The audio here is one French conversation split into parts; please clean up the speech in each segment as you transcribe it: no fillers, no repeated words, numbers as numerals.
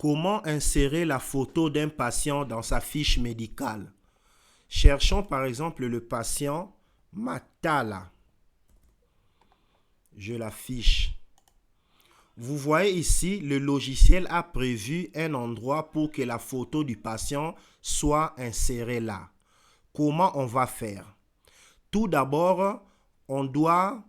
Comment insérer la photo d'un patient dans sa fiche médicale? Cherchons par exemple le patient Matala. Je l'affiche. Vous voyez ici, le logiciel a prévu un endroit pour que la photo du patient soit insérée là. Comment on va faire? Tout d'abord, on doit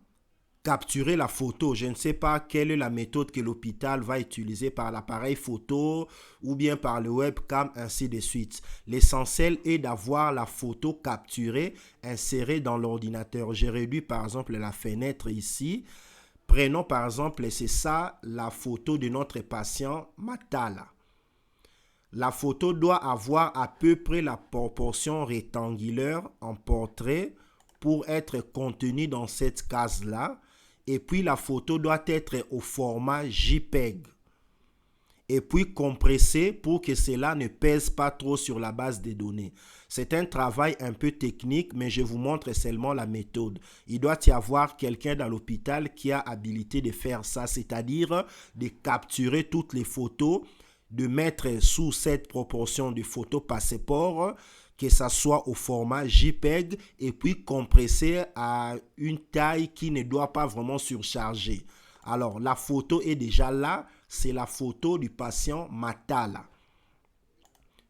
capturer la photo. Je ne sais pas quelle est la méthode que l'hôpital va utiliser par l'appareil photo ou bien par le webcam, ainsi de suite. L'essentiel est d'avoir la photo capturée, insérée dans l'ordinateur. J'ai réduit par exemple la fenêtre ici. Prenons par exemple, c'est ça, la photo de notre patient Matala. La photo doit avoir à peu près la proportion rectangulaire en portrait pour être contenue dans cette case-là. Et puis la photo doit être au format JPEG. Et puis compressée pour que cela ne pèse pas trop sur la base des données. C'est un travail un peu technique, mais je vous montre seulement la méthode. Il doit y avoir quelqu'un dans l'hôpital qui a habilité de faire ça, c'est-à-dire de capturer toutes les photos, de mettre sous cette proportion de photos passeport, que ça soit au format JPEG et puis compressé à une taille qui ne doit pas vraiment surcharger. Alors, la photo est déjà là, c'est la photo du patient Matala.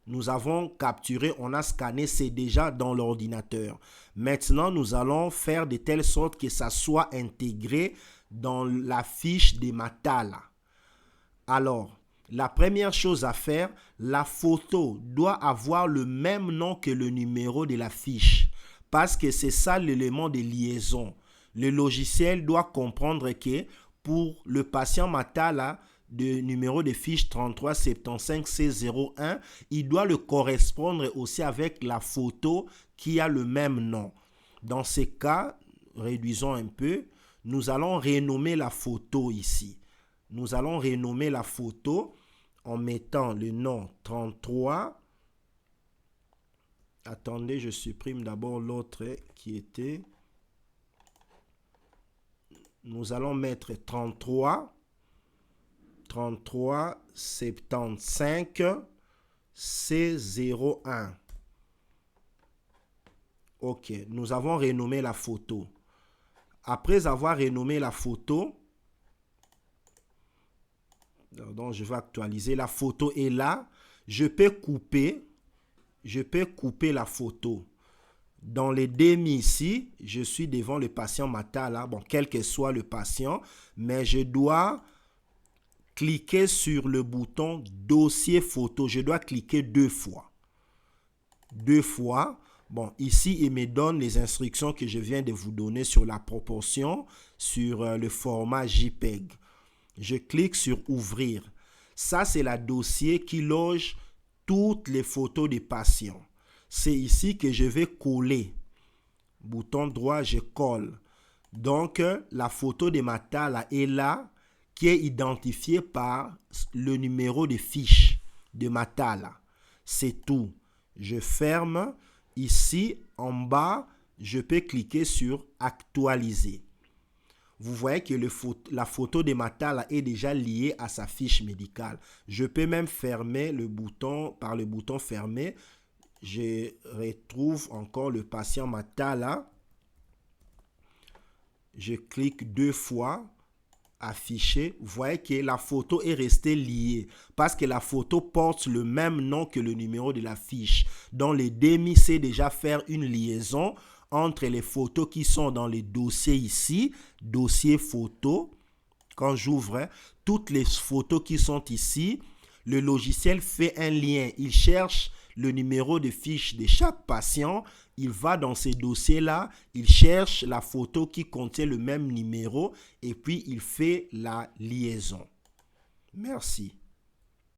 Nous avons capturé, on a scanné, c'est déjà dans l'ordinateur. Maintenant, nous allons faire de telle sorte que ça soit intégré dans la fiche de Matala. Alors, la première chose à faire, la photo doit avoir le même nom que le numéro de la fiche parce que c'est ça l'élément de liaison. Le logiciel doit comprendre que pour le patient Matala, de numéro de fiche 3375C01, il doit le correspondre aussi avec la photo qui a le même nom. Dans ces cas, réduisons un peu, nous allons renommer la photo ici. Nous allons renommer la photo en mettant le nom 33. Attendez, je supprime d'abord l'autre qui était. Nous allons mettre 3375 C01. Ok, nous avons renommé la photo. Après avoir renommé la photo, donc je vais actualiser, la photo est là. Je peux couper la photo. Dans les demi ici, je suis devant le patient Matala, bon, quel que soit le patient, mais je dois cliquer sur le bouton dossier photo. Je dois cliquer deux fois. Bon, ici, il me donne les instructions que je viens de vous donner sur la proportion, sur le format JPEG. Je clique sur ouvrir. Ça, c'est le dossier qui loge toutes les photos des patients. C'est ici que je vais coller. Bouton droit, je colle. Donc, la photo de Matala est là, qui est identifiée par le numéro de fiche de Matala. C'est tout. Je ferme. Ici, en bas, je peux cliquer sur actualiser. Vous voyez que la photo de Matala est déjà liée à sa fiche médicale. Je peux même fermer le bouton, par le bouton fermer. Je retrouve encore le patient Matala. Je clique deux fois, afficher. Vous voyez que la photo est restée liée parce que la photo porte le même nom que le numéro de la fiche. Donc, les DEMI sait déjà faire une liaison entre les photos qui sont dans les dossiers ici, dossier photo. Quand j'ouvre, toutes les photos qui sont ici, le logiciel fait un lien. Il cherche le numéro de fiche de chaque patient. Il va dans ces dossiers-là, il cherche la photo qui contient le même numéro et puis il fait la liaison. Merci.